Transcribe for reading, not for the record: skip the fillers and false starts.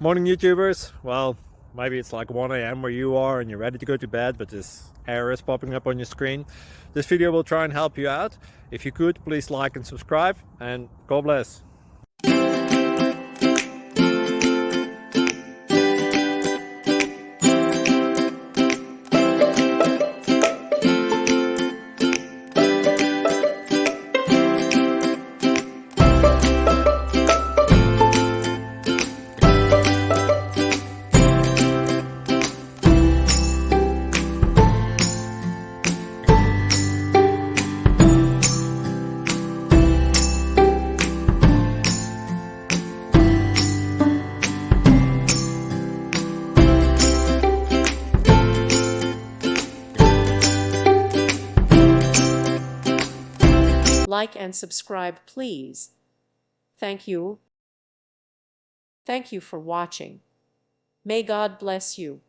Morning YouTubers. Well, maybe it's like 1 a.m. where you are and you're ready to go to bed, but this error is popping up on your screen. This video will try and help you out. If you could, please like and subscribe, and God bless. Like and subscribe, please. Thank you. Thank you for watching. May God bless you.